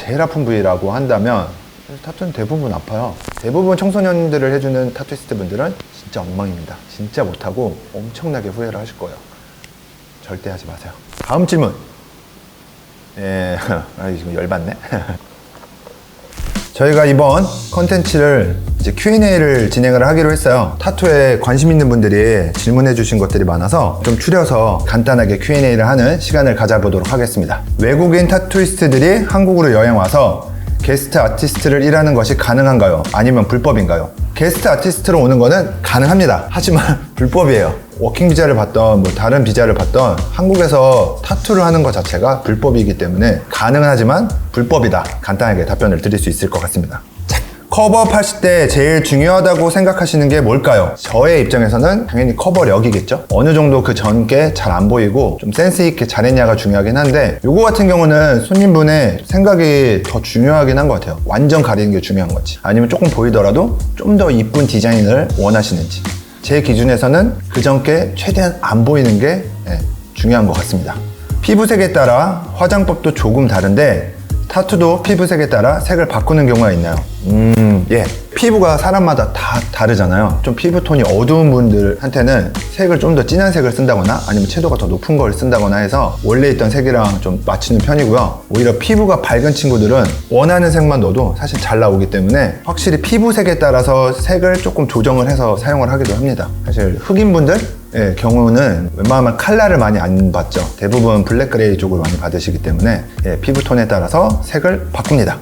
제일 아픈 부위라고 한다면 타투는 대부분 아파요. 대부분 청소년들을 해주는 타투이스트 분들은 진짜 엉망입니다. 진짜 못하고 엄청나게 후회를 하실 거예요. 절대 하지 마세요. 다음 질문. 예, 지금 열받네. 저희가 이번 컨텐츠를 이제 Q&A를 진행을 하기로 했어요. 타투에 관심 있는 분들이 질문해 주신 것들이 많아서 좀 추려서 간단하게 Q&A를 하는 시간을 가져보도록 하겠습니다. 외국인 타투이스트들이 한국으로 여행 와서 게스트 아티스트를 일하는 것이 가능한가요? 아니면 불법인가요? 게스트 아티스트로 오는 거는 가능합니다. 하지만 불법이에요. 워킹 비자를 받던 뭐 다른 비자를 받던 한국에서 타투를 하는 것 자체가 불법이기 때문에 가능은 하지만 불법이다. 간단하게 답변을 드릴 수 있을 것 같습니다. 커버업 하실 때 제일 중요하다고 생각하시는 게 뭘까요? 저의 입장에서는 당연히 커버력이겠죠? 어느 정도 그 전께 잘 안 보이고 좀 센스 있게 잘했냐가 중요하긴 한데 요거 같은 경우는 손님분의 생각이 더 중요하긴 한 것 같아요. 완전 가리는 게 중요한 거지. 아니면 조금 보이더라도 좀 더 이쁜 디자인을 원하시는지. 제 기준에서는 그 전께 최대한 안 보이는 게 중요한 것 같습니다. 피부색에 따라 화장법도 조금 다른데 타투도 피부색에 따라 색을 바꾸는 경우가 있나요? 예. 피부가 사람마다 다 다르잖아요. 좀 피부톤이 어두운 분들한테는 색을 좀 더 진한 색을 쓴다거나 아니면 채도가 더 높은 걸 쓴다거나 해서 원래 있던 색이랑 좀 맞추는 편이고요. 오히려 피부가 밝은 친구들은 원하는 색만 넣어도 사실 잘 나오기 때문에 확실히 피부색에 따라서 색을 조금 조정을 해서 사용을 하기도 합니다. 사실 흑인분들 경우는 웬만하면 컬러를 많이 안 받죠. 대부분 블랙 그레이 쪽을 많이 받으시기 때문에 피부톤에 따라서 색을 바꿉니다.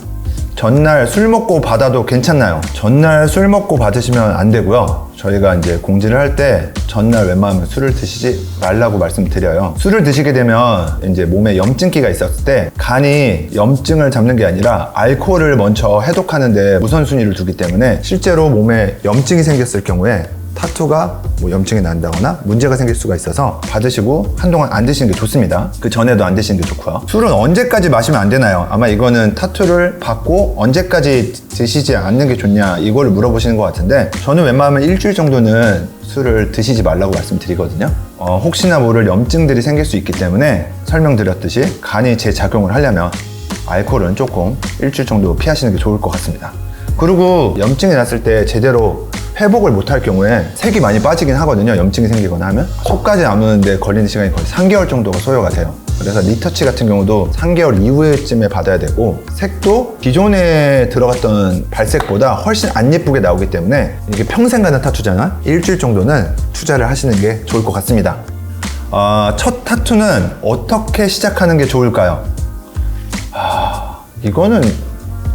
전날 술 먹고 받아도 괜찮나요? 전날 술 먹고 받으시면 안 되고요. 저희가 이제 공지를 할 때 전날 웬만하면 술을 드시지 말라고 말씀드려요. 술을 드시게 되면 이제 몸에 염증기가 있었을 때 간이 염증을 잡는 게 아니라 알코올을 먼저 해독하는데 우선순위를 두기 때문에 실제로 몸에 염증이 생겼을 경우에 타투가 뭐 염증이 난다거나 문제가 생길 수가 있어서 받으시고 한동안 안 드시는 게 좋습니다. 그 전에도 안 드시는 게 좋고요. 술은 언제까지 마시면 안 되나요? 아마 이거는 타투를 받고 언제까지 드시지 않는 게 좋냐 이거를 물어보시는 것 같은데 저는 웬만하면 일주일 정도는 술을 드시지 말라고 말씀드리거든요. 혹시나 모를 염증들이 생길 수 있기 때문에 설명드렸듯이 간이 재작용을 하려면 알코올은 조금 일주일 정도 피하시는 게 좋을 것 같습니다. 그리고 염증이 났을 때 제대로 회복을 못할 경우에 색이 많이 빠지긴 하거든요. 염증이 생기거나 하면 속까지 남는데 걸리는 시간이 거의 3개월 정도가 소요가 돼요. 그래서 리터치 같은 경우도 3개월 이후에쯤에 받아야 되고 색도 기존에 들어갔던 발색보다 훨씬 안 예쁘게 나오기 때문에 이게 평생 가는 타투잖아. 일주일 정도는 투자를 하시는 게 좋을 것 같습니다. 첫 타투는 어떻게 시작하는 게 좋을까요? 이거는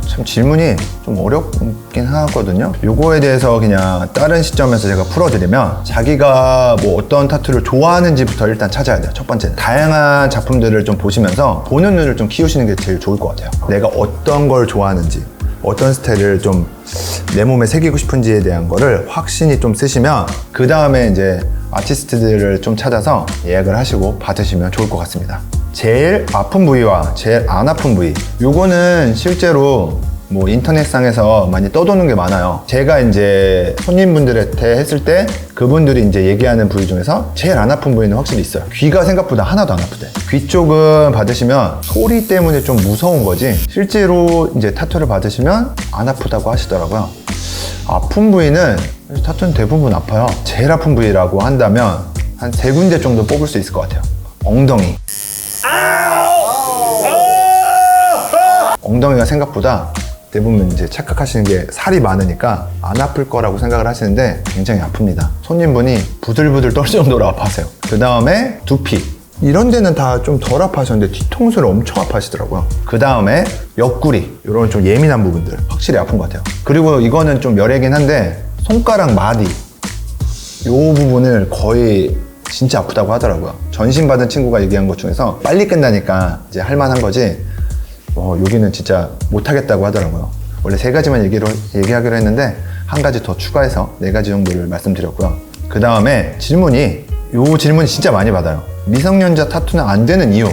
참 질문이 좀 어렵긴 하거든요. 요거에 대해서 그냥 다른 시점에서 제가 풀어드리면 자기가 뭐 어떤 타투를 좋아하는지부터 일단 찾아야 돼요. 첫 번째는 다양한 작품들을 좀 보시면서 보는 눈을 좀 키우시는 게 제일 좋을 것 같아요. 내가 어떤 걸 좋아하는지 어떤 스타일을 좀 내 몸에 새기고 싶은지에 대한 거를 확신이 좀 쓰시면 그 다음에 이제 아티스트들을 좀 찾아서 예약을 하시고 받으시면 좋을 것 같습니다. 제일 아픈 부위와 제일 안 아픈 부위 요거는 실제로 뭐 인터넷상에서 많이 떠도는 게 많아요. 제가 이제 손님분들한테 했을 때 그분들이 이제 얘기하는 부위 중에서 제일 안 아픈 부위는 확실히 있어요. 귀가 생각보다 하나도 안 아프대. 귀 쪽은 받으시면 소리 때문에 좀 무서운 거지 실제로 이제 타투를 받으시면 안 아프다고 하시더라고요. 아픈 부위는 타투는 대부분 아파요. 제일 아픈 부위라고 한다면 한 3군데 정도 뽑을 수 있을 것 같아요. 엉덩이. 엉덩이가 생각보다 대부분 이제 착각하시는 게 살이 많으니까 안 아플 거라고 생각을 하시는데 굉장히 아픕니다. 손님분이 부들부들 떨 정도로 아파하세요. 그 다음에 두피. 이런 데는 다 좀 덜 아파하셨는데 뒤통수를 엄청 아파하시더라고요. 그 다음에 옆구리. 이런 좀 예민한 부분들 확실히 아픈 것 같아요. 그리고 이거는 좀 열애긴 한데 손가락 마디. 이 부분을 거의 진짜 아프다고 하더라고요. 전신 받은 친구가 얘기한 것 중에서 빨리 끝나니까 이제 할만한 거지 여기는 진짜 못하겠다고 하더라고요. 원래 3가지만 얘기하기로 했는데 한 가지 더 추가해서 4가지 정도를 말씀드렸고요. 그 다음에 질문이 진짜 많이 받아요. 미성년자 타투는 안 되는 이유.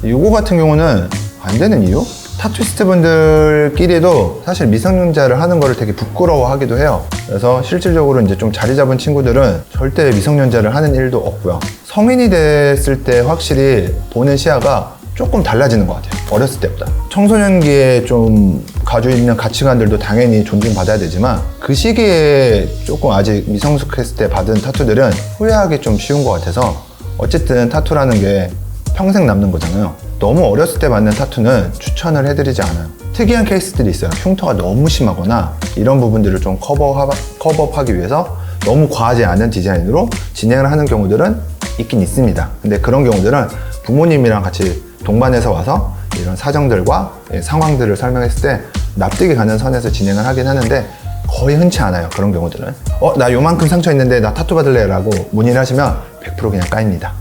이거 같은 경우는 안 되는 이유? 타투이스트 분들끼리도 사실 미성년자를 하는 거를 되게 부끄러워하기도 해요. 그래서 실질적으로 이제 좀 자리 잡은 친구들은 절대 미성년자를 하는 일도 없고요. 성인이 됐을 때 확실히 보는 시야가 조금 달라지는 것 같아요. 어렸을 때보다. 청소년기에 좀 가지고 있는 가치관들도 당연히 존중받아야 되지만 그 시기에 조금 아직 미성숙했을 때 받은 타투들은 후회하기 좀 쉬운 것 같아서 어쨌든 타투라는 게 평생 남는 거잖아요. 너무 어렸을 때 받는 타투는 추천을 해드리지 않아요. 특이한 케이스들이 있어요. 흉터가 너무 심하거나 이런 부분들을 좀 커버업하기 위해서 너무 과하지 않은 디자인으로 진행을 하는 경우들은 있긴 있습니다. 근데 그런 경우들은 부모님이랑 같이 동반해서 와서 이런 사정들과 상황들을 설명했을 때 납득이 가는 선에서 진행을 하긴 하는데 거의 흔치 않아요. 그런 경우들은 나 요만큼 상처 있는데 나 타투 받을래? 라고 문의를 하시면 100% 그냥 까입니다.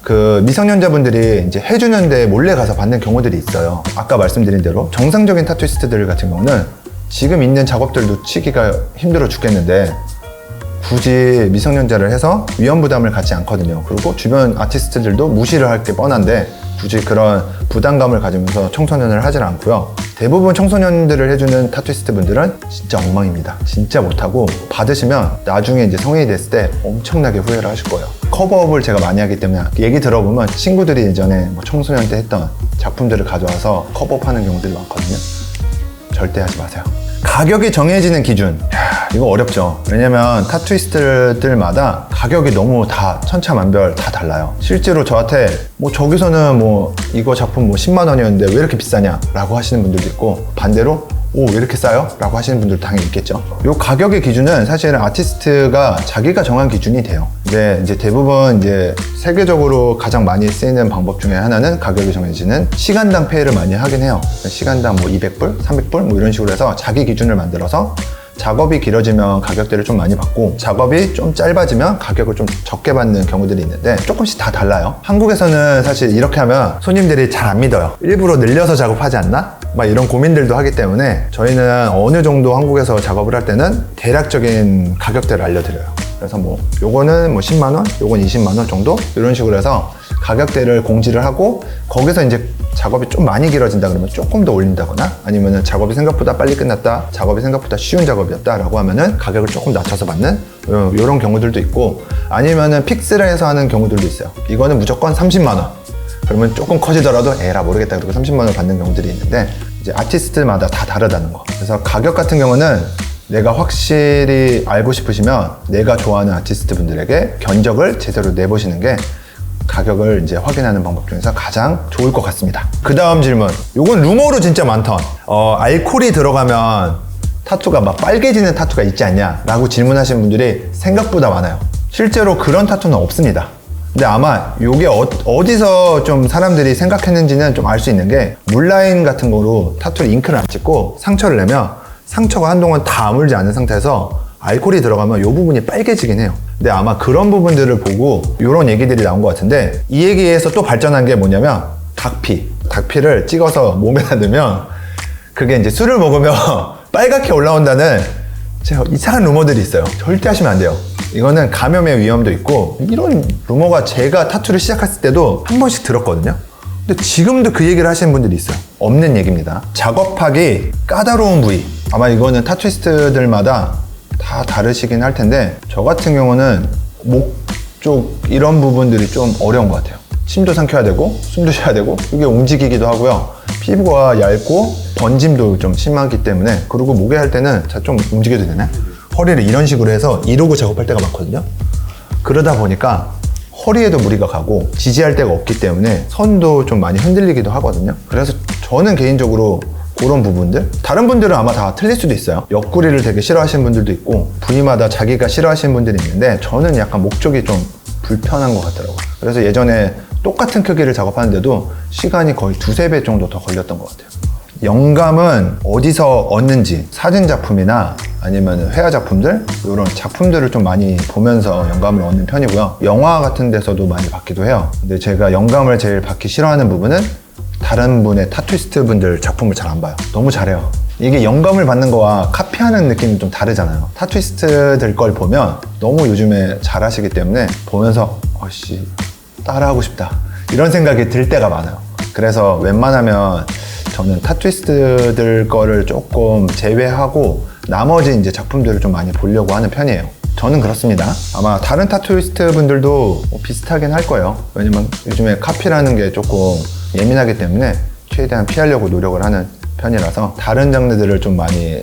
그 미성년자분들이 이제 해주는데 몰래 가서 받는 경우들이 있어요. 아까 말씀드린 대로 정상적인 타투이스트들 같은 경우는 지금 있는 작업들도 치기가 힘들어 죽겠는데 굳이 미성년자를 해서 위험부담을 갖지 않거든요. 그리고 주변 아티스트들도 무시를 할 게 뻔한데 굳이 그런 부담감을 가지면서 청소년을 하질 않고요. 대부분 청소년들을 해주는 타투이스트 분들은 진짜 엉망입니다. 진짜 못하고 받으시면 나중에 이제 성인이 됐을 때 엄청나게 후회를 하실 거예요. 커버업을 제가 많이 하기 때문에 얘기 들어보면 친구들이 예전에 뭐 청소년 때 했던 작품들을 가져와서 커버업하는 경우들이 많거든요. 절대 하지 마세요. 가격이 정해지는 기준, 이거 어렵죠. 왜냐면 타투이스트들마다 가격이 너무 다 천차만별 다 달라요. 실제로 저한테 뭐 저기서는 뭐 이거 작품 뭐 10만 원이었는데 왜 이렇게 비싸냐 라고 하시는 분들도 있고, 반대로 오, 왜 이렇게 싸요? 라고 하시는 분들도 당연히 있겠죠. 요 가격의 기준은 사실은 아티스트가 자기가 정한 기준이 돼요. 근데 이제 대부분 이제 세계적으로 가장 많이 쓰이는 방법 중에 하나는 가격이 정해지는 시간당 페이를 많이 하긴 해요. 시간당 뭐 200불, 300불 뭐 이런 식으로 해서 자기 기준을 만들어서 작업이 길어지면 가격대를 좀 많이 받고 작업이 좀 짧아지면 가격을 좀 적게 받는 경우들이 있는데 조금씩 다 달라요. 한국에서는 사실 이렇게 하면 손님들이 잘 안 믿어요. 일부러 늘려서 작업하지 않나? 막 이런 고민들도 하기 때문에 저희는 어느 정도 한국에서 작업을 할 때는 대략적인 가격대를 알려드려요. 그래서 뭐 요거는 뭐 10만원, 요건 20만원 정도 이런 식으로 해서 가격대를 공지를 하고 거기서 이제 작업이 좀 많이 길어진다 그러면 조금 더 올린다거나 아니면은 작업이 생각보다 빨리 끝났다, 작업이 생각보다 쉬운 작업이었다 라고 하면은 가격을 조금 낮춰서 받는 이런 경우들도 있고, 아니면은 픽스를 해서 하는 경우들도 있어요. 이거는 무조건 30만원, 그러면 조금 커지더라도 에라 모르겠다 그러고 30만원 받는 경우들이 있는데 이제 아티스트마다 다 다르다는 거. 그래서 가격 같은 경우는 내가 확실히 알고 싶으시면 내가 좋아하는 아티스트 분들에게 견적을 제대로 내보시는 게 가격을 이제 확인하는 방법 중에서 가장 좋을 것 같습니다. 그 다음 질문, 요건 루머로 진짜 많던 알코올이 들어가면 타투가 막 빨개지는 타투가 있지 않냐 라고 질문하시는 분들이 생각보다 많아요. 실제로 그런 타투는 없습니다. 근데 아마 요게 어디서 좀 사람들이 생각했는지는 좀 알 수 있는 게, 물라인 같은 거로 타투를 잉크를 안 찍고 상처를 내면 상처가 한동안 다 아물지 않은 상태에서 알코올이 들어가면 이 부분이 빨개지긴 해요. 근데 아마 그런 부분들을 보고 이런 얘기들이 나온 것 같은데, 이 얘기에서 또 발전한 게 뭐냐면 닭피를 찍어서 몸에다 넣으면 그게 이제 술을 먹으면 빨갛게 올라온다는 이상한 루머들이 있어요. 절대 하시면 안 돼요. 이거는 감염의 위험도 있고, 이런 루머가 제가 타투를 시작했을 때도 한 번씩 들었거든요. 근데 지금도 그 얘기를 하시는 분들이 있어요. 없는 얘기입니다. 작업하기 까다로운 부위, 아마 이거는 타투이스트들마다 다 다르시긴 할 텐데, 저 같은 경우는 목 쪽 이런 부분들이 좀 어려운 것 같아요. 침도 삼켜야 되고 숨도 쉬어야 되고 이게 움직이기도 하고요. 피부가 얇고 번짐도 좀 심하기 때문에, 그리고 목에 할 때는 좀 움직여도 되나? 허리를 이런 식으로 해서 이러고 작업할 때가 많거든요. 그러다 보니까 허리에도 무리가 가고 지지할 데가 없기 때문에 선도 좀 많이 흔들리기도 하거든요. 그래서 저는 개인적으로 그런 부분들, 다른 분들은 아마 다 틀릴 수도 있어요. 옆구리를 되게 싫어하시는 분들도 있고 부위마다 자기가 싫어하시는 분들이 있는데, 저는 약간 목 쪽이 좀 불편한 것 같더라고요. 그래서 예전에 똑같은 크기를 작업하는데도 시간이 거의 2~3배 정도 더 걸렸던 것 같아요. 영감은 어디서 얻는지, 사진 작품이나 아니면 회화 작품들, 이런 작품들을 좀 많이 보면서 영감을 얻는 편이고요. 영화 같은 데서도 많이 받기도 해요. 근데 제가 영감을 제일 받기 싫어하는 부분은 다른 분의 타투이스트 분들 작품을 잘 안 봐요. 너무 잘해요. 이게 영감을 받는 거와 카피하는 느낌이 좀 다르잖아요. 타투이스트들 걸 보면 너무 요즘에 잘하시기 때문에 보면서 따라하고 싶다 이런 생각이 들 때가 많아요. 그래서 웬만하면 저는 타투이스트들 거를 조금 제외하고 나머지 이제 작품들을 좀 많이 보려고 하는 편이에요. 저는 그렇습니다. 아마 다른 타투이스트 분들도 비슷하긴 할 거예요. 왜냐면 요즘에 카피라는 게 조금 예민하기 때문에 최대한 피하려고 노력을 하는 편이라서 다른 장르들을 좀 많이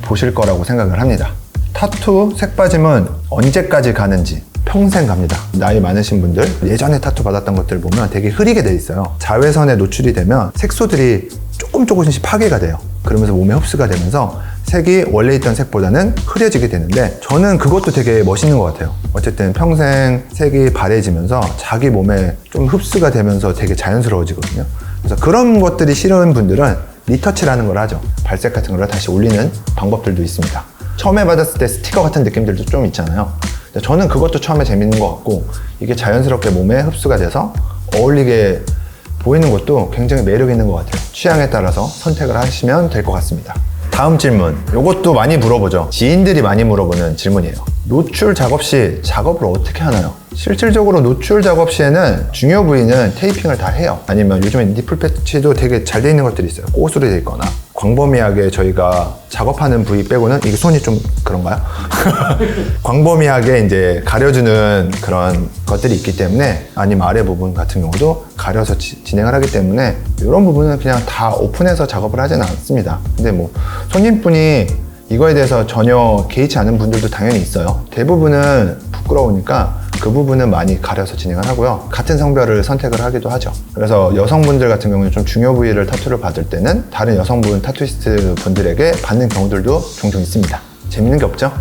보실 거라고 생각을 합니다. 타투 색빠짐은 언제까지 가는지 평생 갑니다. 나이 많으신 분들 예전에 타투 받았던 것들 보면 되게 흐리게 돼 있어요. 자외선에 노출이 되면 색소들이 조금씩 파괴가 돼요. 그러면서 몸에 흡수가 되면서 색이 원래 있던 색보다는 흐려지게 되는데, 저는 그것도 되게 멋있는 것 같아요. 어쨌든 평생 색이 바래지면서 자기 몸에 좀 흡수가 되면서 되게 자연스러워지거든요. 그래서 그런 것들이 싫은 분들은 리터치라는 걸 하죠. 발색 같은 걸 다시 올리는 방법들도 있습니다. 처음에 받았을 때 스티커 같은 느낌들도 좀 있잖아요. 저는 그것도 처음에 재밌는 것 같고, 이게 자연스럽게 몸에 흡수가 돼서 어울리게 보이는 것도 굉장히 매력 있는 것 같아요. 취향에 따라서 선택을 하시면 될 것 같습니다. 다음 질문, 이것도 많이 물어보죠. 지인들이 많이 물어보는 질문이에요. 노출 작업 시 작업을 어떻게 하나요? 실질적으로 노출 작업 시에는 중요 부위는 테이핑을 다 해요. 아니면 요즘에 니플 패치도 되게 잘 돼 있는 것들이 있어요. 꽃으로 돼 있거나. 광범위하게 저희가 작업하는 부위 빼고는, 이게 손이 좀 그런가요? 광범위하게 이제 가려주는 그런 것들이 있기 때문에, 아니면 아래 부분 같은 경우도 가려서 진행을 하기 때문에 이런 부분은 그냥 다 오픈해서 작업을 하지는 않습니다. 근데 뭐 손님분이 이거에 대해서 전혀 개의치 않은 분들도 당연히 있어요. 대부분은 부끄러우니까 그 부분은 많이 가려서 진행을 하고요. 같은 성별을 선택을 하기도 하죠. 그래서 여성분들 같은 경우는 좀 중요 부위를 타투를 받을 때는 다른 여성분 타투이스트 분들에게 받는 경우들도 종종 있습니다. 재밌는 게 없죠?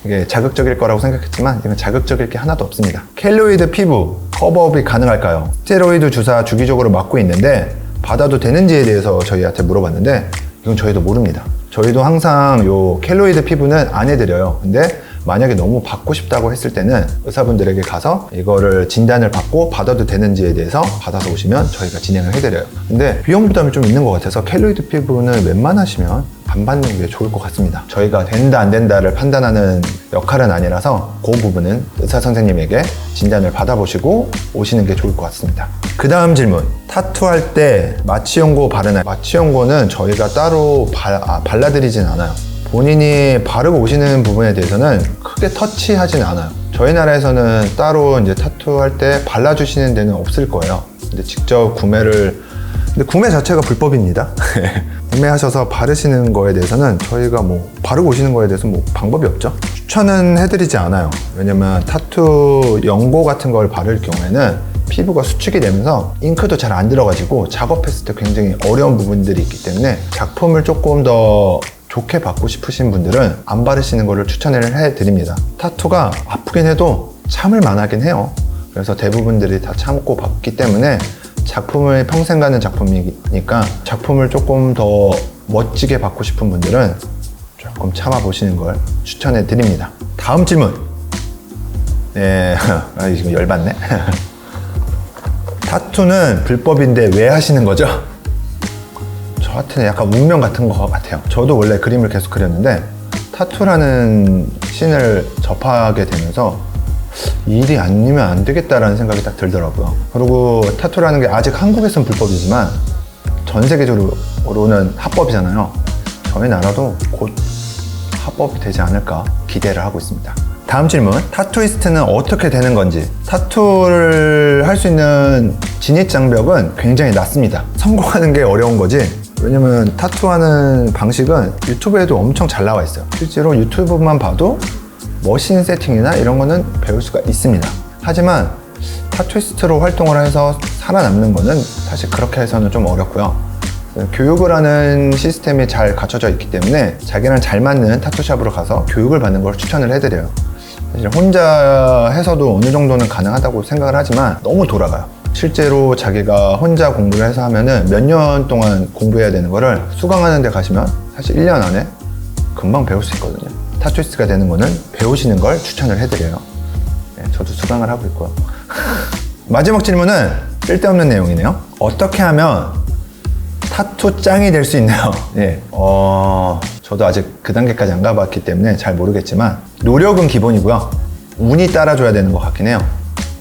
이게 자극적일 거라고 생각했지만 이건 자극적일 게 하나도 없습니다. 켈로이드 피부 커버업이 가능할까요? 스테로이드 주사 주기적으로 맞고 있는데 받아도 되는지에 대해서 저희한테 물어봤는데, 이건 저희도 모릅니다. 저희도 항상 요 켈로이드 피부는 안 해드려요. 근데 만약에 너무 받고 싶다고 했을 때는 의사분들에게 가서 이거를 진단을 받고 받아도 되는지에 대해서 받아서 오시면 저희가 진행을 해드려요. 근데 비용 부담이 좀 있는 것 같아서 켈로이드 피부는 웬만하시면 안 받는 게 좋을 것 같습니다. 저희가 된다 안 된다를 판단하는 역할은 아니라서 그 부분은 의사 선생님에게 진단을 받아보시고 오시는 게 좋을 것 같습니다. 그 다음 질문, 타투할 때 마취연고 바르나요? 마취연고는 저희가 따로 발라드리진 않아요. 본인이 바르고 오시는 부분에 대해서는 크게 터치하진 않아요. 저희 나라에서는 따로 이제 타투할 때 발라주시는 데는 없을 거예요. 근데 직접 근데 구매 자체가 불법입니다. 구매하셔서 바르시는 거에 대해서는 저희가 뭐 바르고 오시는 거에 대해서 뭐 방법이 없죠. 추천은 해드리지 않아요. 왜냐면 타투 연고 같은 걸 바를 경우에는 피부가 수축이 되면서 잉크도 잘 안 들어가지고 작업했을 때 굉장히 어려운 부분들이 있기 때문에 작품을 조금 더 좋게 받고 싶으신 분들은 안 바르시는 거를 추천을 해드립니다. 타투가 아프긴 해도 참을 만하긴 해요. 그래서 대부분들이 다 참고 받기 때문에 작품을 평생 가는 작품이니까 작품을 조금 더 멋지게 받고 싶은 분들은 조금 참아보시는 걸 추천해 드립니다. 다음 질문. 네, 지금 열받네. 타투는 불법인데 왜 하시는 거죠? 저한테는 약간 운명 같은 것 같아요. 저도 원래 그림을 계속 그렸는데 타투라는 씬을 접하게 되면서 일이 아니면 안 되겠다라는 생각이 딱 들더라고요. 그리고 타투라는 게 아직 한국에서는 불법이지만 전 세계적으로는 합법이잖아요. 저희 나라도 곧 합법이 되지 않을까 기대를 하고 있습니다. 다음 질문, 타투이스트는 어떻게 되는 건지. 타투를 할 수 있는 진입장벽은 굉장히 낮습니다. 성공하는 게 어려운 거지. 왜냐면 타투하는 방식은 유튜브에도 엄청 잘 나와 있어요. 실제로 유튜브만 봐도 머신 세팅이나 이런 거는 배울 수가 있습니다. 하지만 타투이스트로 활동을 해서 살아남는 거는 사실 그렇게 해서는 좀 어렵고요. 교육을 하는 시스템이 잘 갖춰져 있기 때문에 자기랑 잘 맞는 타투샵으로 가서 교육을 받는 걸 추천을 해드려요. 사실 혼자 해서도 어느 정도는 가능하다고 생각을 하지만 너무 돌아가요. 실제로 자기가 혼자 공부를 해서 하면은 몇 년 동안 공부해야 되는 거를 수강하는 데 가시면 사실 1년 안에 금방 배울 수 있거든요. 타투이스트가 되는 거는 배우시는 걸 추천을 해드려요. 네, 저도 수강을 하고 있고요. 마지막 질문은 쓸데없는 내용이네요. 어떻게 하면 타투 짱이 될 수 있나요? 네, 저도 아직 그 단계까지 안 가봤기 때문에 잘 모르겠지만 노력은 기본이고요. 운이 따라줘야 되는 것 같긴 해요.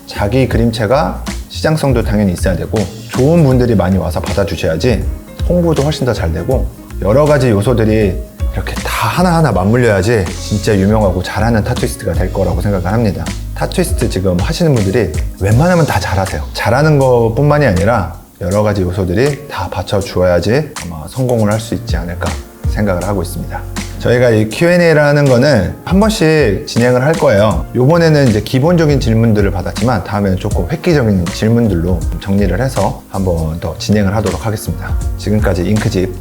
자기 그림체가 시장성도 당연히 있어야 되고 좋은 분들이 많이 와서 받아주셔야지 홍보도 훨씬 더 잘 되고 여러 가지 요소들이 이렇게 다 하나하나 맞물려야지 진짜 유명하고 잘하는 타투이스트가 될 거라고 생각을 합니다. 타투이스트 지금 하시는 분들이 웬만하면 다 잘하세요. 잘하는 것뿐만이 아니라 여러 가지 요소들이 다 받쳐주어야지 아마 성공을 할 수 있지 않을까 생각을 하고 있습니다. 저희가 이 Q&A라는 거는 한 번씩 진행을 할 거예요. 요번에는 이제 기본적인 질문들을 받았지만 다음에는 조금 획기적인 질문들로 정리를 해서 한번 더 진행을 하도록 하겠습니다. 지금까지 잉크집,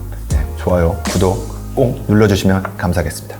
좋아요, 구독 꼭 눌러주시면 감사하겠습니다.